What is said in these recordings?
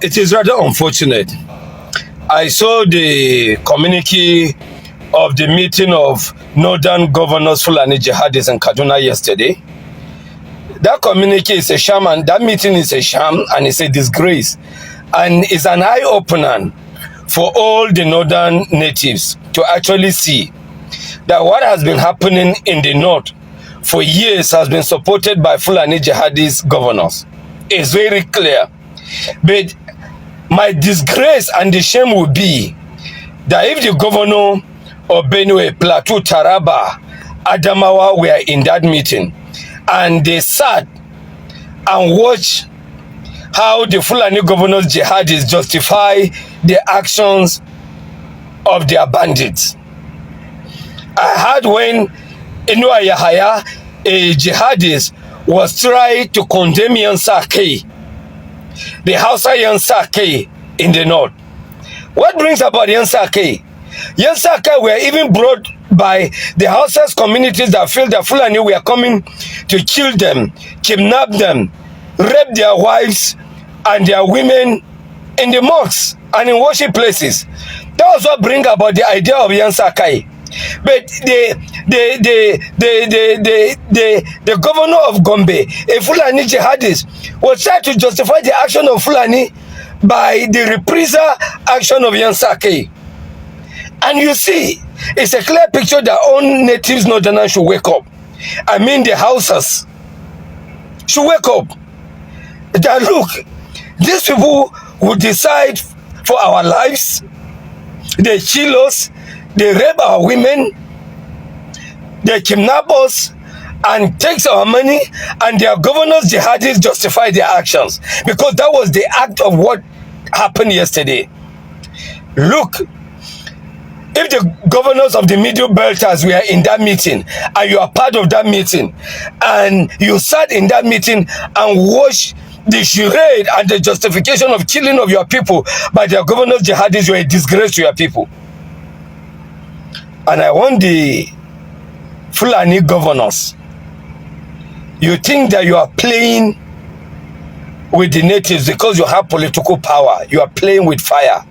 It is rather unfortunate. I saw the communique of the meeting of Northern Governors Fulani Jihadis in Kaduna yesterday. That communique is a sham, and that meeting is a sham, and it's a disgrace, and it's an eye-opener for all the Northern natives to actually see that what has been happening in the North for years has been supported by Fulani Jihadis governors. It's very clear. But my disgrace and the shame would be that if the governor of Benue, Plateau, Taraba, Adamawa were in that meeting and they sat and watched how the Fulani governors jihadis justify the actions of their bandits. I heard when Inua Yahaya, a jihadist, was trying to condemn Yansake, the Hausa Yansake in the north. What brings about Yansake? Yansake were even brought by the Hausa's communities that felt that Fulani were coming to kill them, kidnap them, rape their wives and their women in the mosques and in worship places. That was what bring about the idea of Yansake. But the governor of Gombe, a Fulani jihadist, was trying to justify the action of Fulani by the reprisal action of Yansake. And you see, it's a clear picture that all natives northerners should wake up. I mean the Hausas should wake up. That look, these people who decide for our lives, they kill us, they rape our women, they kidnap us and takes our money, and their governors jihadis justify their actions because that was the act of what happened yesterday. Look, if the governors of the Middle Belters were in that meeting and you are part of that meeting and you sat in that meeting and watched the charade and the justification of killing of your people by their governors jihadis, you are a disgrace to your people. And I want the Fulani governors, you think that you are playing with the natives because you have political power. You are playing with fire.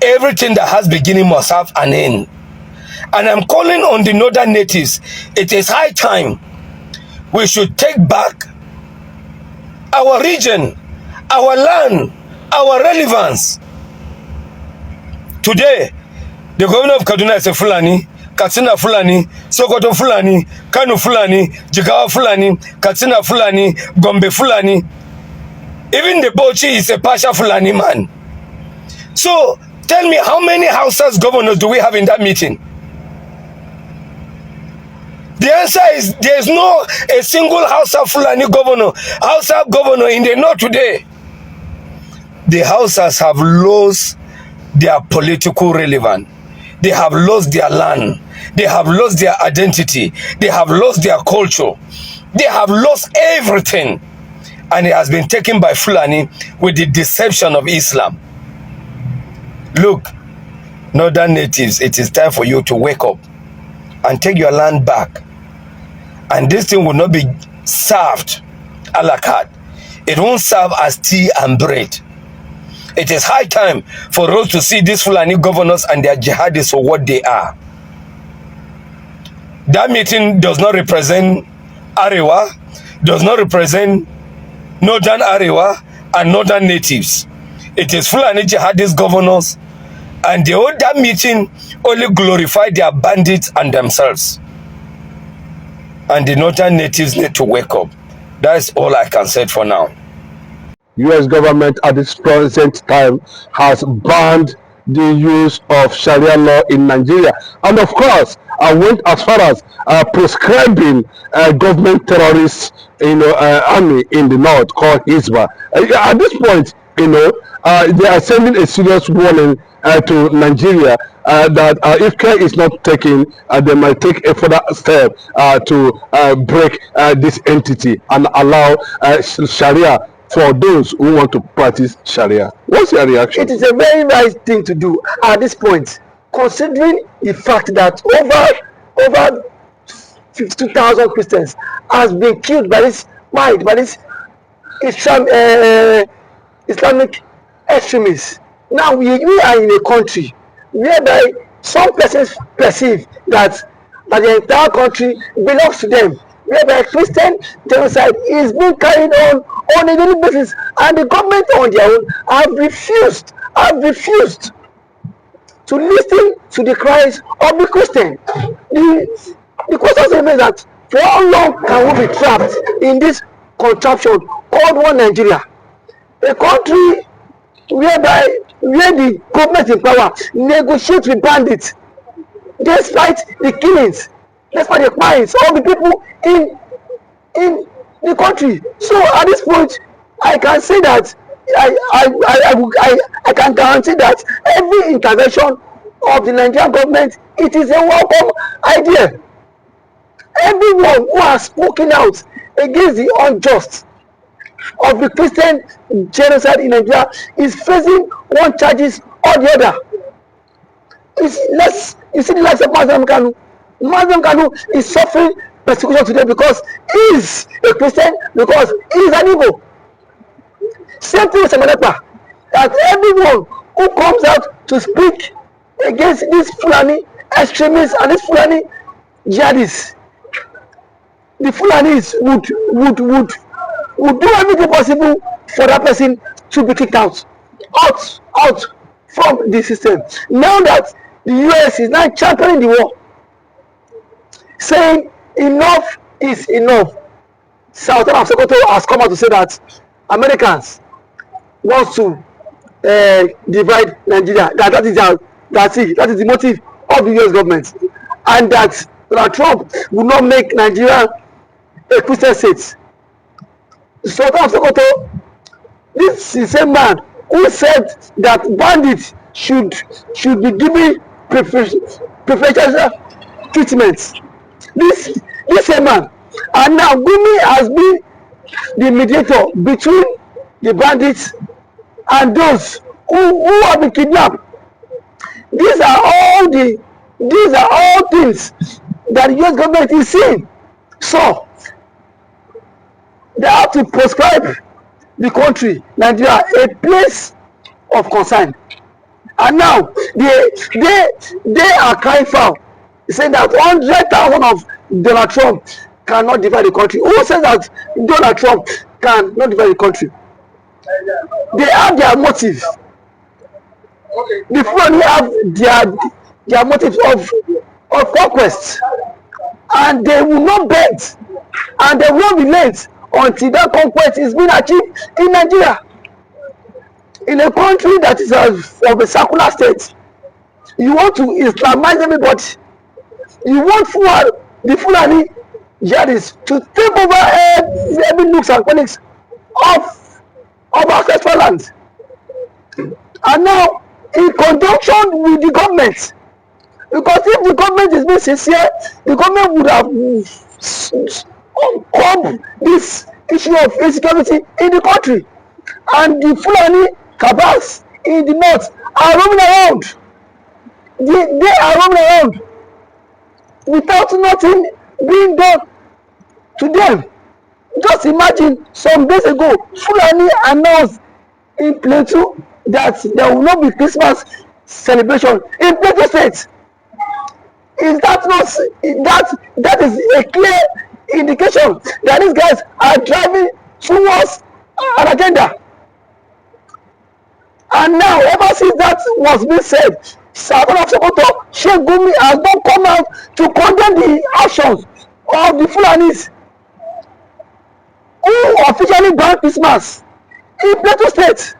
Everything that has beginning must have an end. And I'm calling on the northern natives. It is high time we should take back our region, our land, our relevance. Today, the governor of Kaduna is a Fulani, Katsina Fulani, Sokoto Fulani, Kanu Fulani, Jigawa Fulani, Katsina Fulani, Gombe Fulani. Even the Bauchi is a Pasha Fulani man. So, tell me, how many Hausa's governors do we have in that meeting? The answer is there is no a single Hausa Fulani governor, Hausa governor in the north today. The Hausas have lost their political relevance. They have lost their land. They have lost their identity. They have lost their culture. They have lost everything. And it has been taken by Fulani with the deception of Islam. Look, northern natives, it is time for you to wake up and take your land back. And this thing will not be served a la carte. It won't serve as tea and bread. It is high time for us to see these Fulani governors and their jihadists for what they are. That meeting does not represent Arewa, does not represent Northern Arewa and Northern natives. It is Fulani jihadist governors, and that meeting only glorified their bandits and themselves. And the Northern natives need to wake up. That's all I can say for now. U.S. government at this present time has banned the use of Sharia law in Nigeria, and of course, I went as far as prescribing government terrorists, army in the north called Hizbah. At this point, they are sending a serious warning to Nigeria that if care is not taken, they might take a further step to break this entity and allow Sharia for those who want to practice Sharia. What's your reaction? It is a very nice thing to do at this point, considering the fact that over 52,000 Christians has been killed by this Islam Islamic extremists. Now we are in a country whereby some persons perceive that the entire country belongs to them, whereby Christian genocide is being carried on a daily basis, and the government on their own have refused to listen to the cries of the Christian. The question remains that for how long can we be trapped in this contraption called one Nigeria? A country where the government in power negotiates with bandits despite the killings, despite the crimes of the people in the country. So at this point, I can say that I can guarantee that every intervention of the Nigerian government, it is a welcome idea. Everyone who has spoken out against the unjust of the Christian genocide in Nigeria is facing one charges or the other. You see the likes of Kanu. Kanu is suffering persecution today because he is a Christian, because he is an Igbo. Same thing with Semenepa, that everyone who comes out to speak against these Fulani extremists and these Fulani jihadists, the Fulanis would do everything possible for that person to be kicked out from the system. Now that the US is now championing the war, saying enough is enough, Sultan of Sokoto has come out to say that Americans want to divide Nigeria. That is the motive of the US government, and that Donald Trump will not make Nigeria a Christian state. Sultan of Sokoto, this is the same man who said that bandits should be given preferential treatment. This same man, and now Gumi has been the mediator between the bandits and those who have been kidnapped. These are all things that the US government is seeing. So they have to prescribe the country, Nigeria, a place of concern. And now they are crying foul, saying that 100,000 of Donald Trump cannot divide the country. Who says that Donald Trump cannot divide the country? They have their motive. The Fulani have their motives of conquest, and they will not bend, and they will not relent until that conquest is being achieved in Nigeria. In a country that is of a secular state, you want to Islamize everybody. You want the Fulani jihadists to take over every nooks and crannies of our ancestral land. And now, in conjunction with the government, because if the government is being sincere, the government would have curbed this issue of insecurity in the country. And the Fulani cabals in the north are roaming around. They are roaming around without nothing being done to them. Just imagine, some days ago, Fulani announced in Plateau that there will not be Christmas celebration in Plateau State. Is that not that is a clear indication that these guys are driving towards an agenda? And now, ever since that was being said, Sultan of Sokoto, Sheikh Gumi has not come out to condemn the actions of the Fulanis who officially banned Christmas in Plateau State.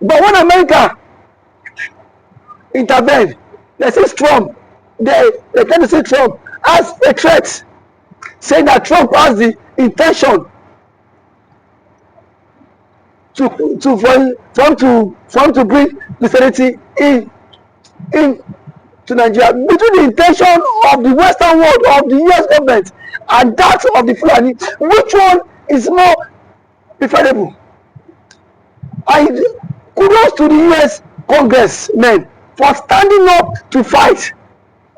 But when America intervened, they say Trump, they tend to see Trump as a threat, saying that Trump has the intention to bring Christianity in to Nigeria. Between the intention of the Western world, of the US government, and that of the Fulani, which one is more preferable? And kudos to the US congressmen for standing up to fight,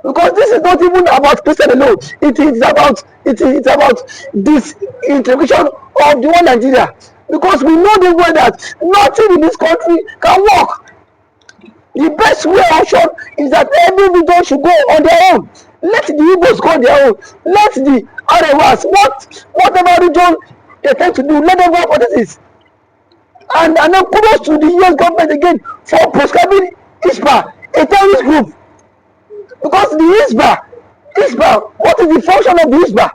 because this is not even about Christian alone. It is about this integration of the one Nigeria. because we know the way that nothing in this country can work. The best way option is that every region should go on their own. Let the Igbos go on their own. Let the Arewas, whatever region they tend to do, let them go for this. And then kudos to the US government again for prescribing ISPA, a terrorist group. Because the ISPA, what is the function of the ISPA?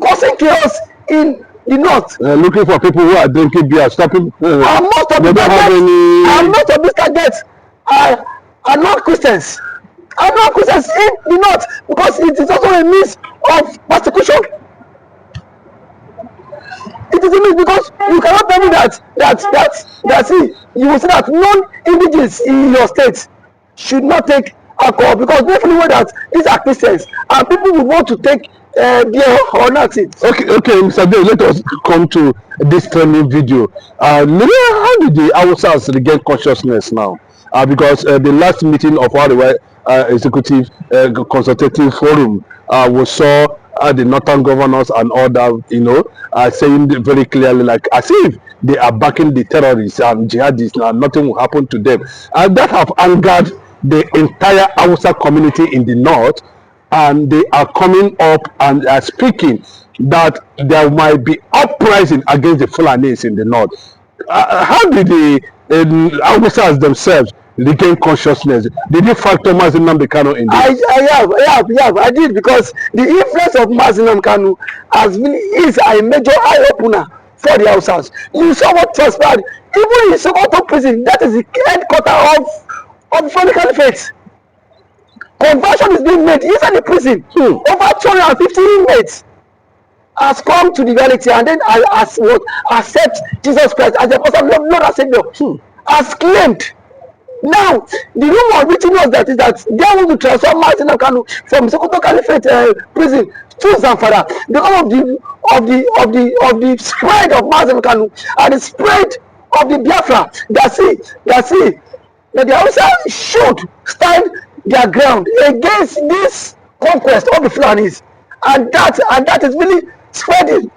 Causing chaos in the north. Looking for people who are drinking beer, stopping. And most of these targets are not Christians. Are not Christians in the north, because it is also a means of persecution. It is a means, because you cannot tell me that see, you will say that non-indigenous in your state should not take alcohol, because definitely know that these are Christians and people would want to take beer or nothing. Okay, Mr. Dale, let us come to this training video. How did the Hausas regain consciousness now? Because the last meeting of our executive consultative forum, we saw the northern governors and all that, saying very clearly, like as if they are backing the terrorists and jihadists, and nothing will happen to them. And that have angered the entire Hausa community in the north, and they are coming up and are speaking that there might be uprising against the Fulanis in the north. How did the Hausas themselves regain consciousness? Did you factor Nnamdi Kanu in this? I did, because the influence of Nnamdi Kanu is a major eye opener for the Hausas. You saw what transpired even in Sokoto prison, that is the headquarters of Fulani Caliphate. Conversion is being made inside the prison. Over 250 inmates has come to the reality, and then accept Jesus Christ as the person, Lord and Savior, as claimed. Now, the rumor reaching us that is that they want to transfer Nnamdi Kanu from Sokoto Caliphate prison to Zamfara because of the spread of Nnamdi Kanu and the spread of the Biafra. That the Hausa should stand their ground against this conquest of the Fulanis, and that is really spreading.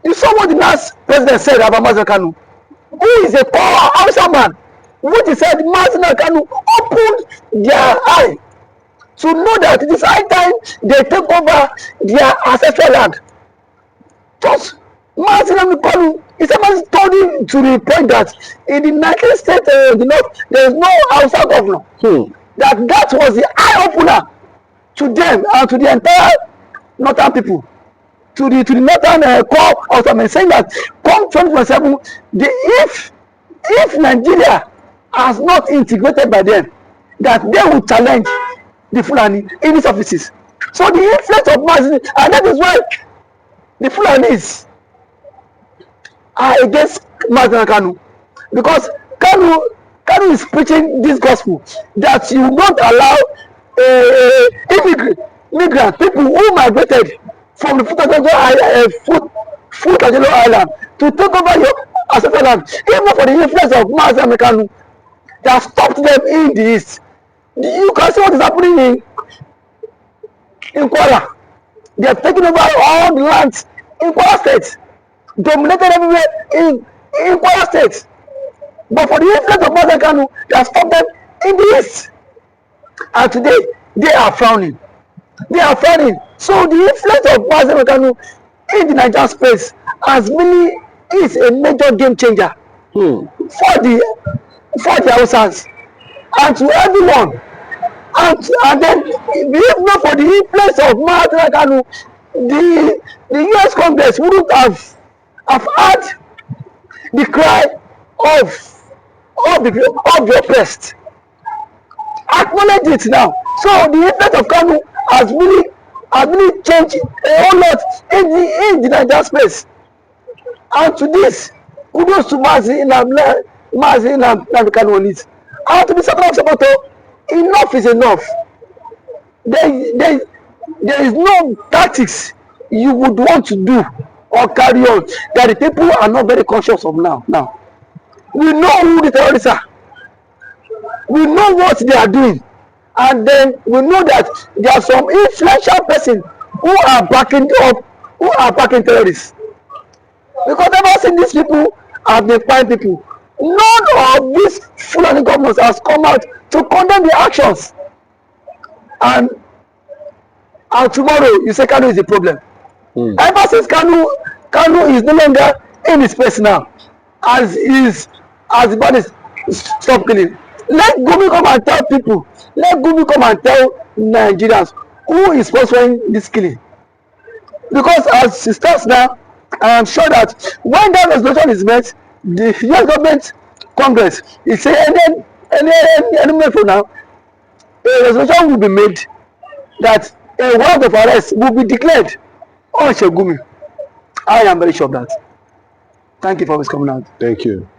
You saw what the last president said about Nnamdi Kanu, who is a poor Hausa man, which he said Nnamdi Kanu opened their eye to know that it is high time they take over their ancestral land. Just Nnamdi Kanu is someone told him to the point that in the 19th state of the north there is no Hausa governor. That was the eye opener to them and to the entire northern people, to the northern core of them, saying that come 2027, if Nigeria has not integrated by them, that they will challenge the Fulani in these offices. So the influence of Nnamdi, and that is why the Fulanis are against Nnamdi Kanu, because Kanu is preaching this gospel that you don't allow immigrant people who migrated from the Futajelo Island to take over your ancestral land, even for the influence of Nnamdi Kanu that stopped them in the east. You can see what is happening in Kwara. They have taken over all the lands in Kwara State, dominated everywhere in Kwara State. But for the influence of Nnamdi Kanu, they have stopped them in the east. And today, they are frowning. So the influence of Nnamdi Kanu in the Nigerian space is a major game changer for the Hausas and to everyone. And then, if not for the influence of Nnamdi Kanu, the US Congress wouldn't have had the cry of the oppressed. Acknowledge it now. So the effect of Kanu has really changed a whole lot in the Nigerian space. And to this, kudos to Nnamdi Kanu on it. And to be supported, enough is enough. There is no tactics you would want to do or carry on that the people are not very conscious of now. We know who the terrorists are. We know what they are doing. And then we know that there are some influential persons who are backing terrorists. Because ever since these people have been fine people, none of these Fulani governments has come out to condemn the actions. And tomorrow you say Kanu is the problem. Ever since Kanu is no longer in his place now, as the Bandits stop killing. Let Gumi come and tell people. Let Gumi come and tell Nigerians who is sponsoring this killing. Because as it stands now, I am sure that when that resolution is met, the US government Congress is saying any moment from now, a resolution will be made that a warrant of arrest will be declared on Shegumi. I am very sure of that. Thank you for always coming out. Thank you.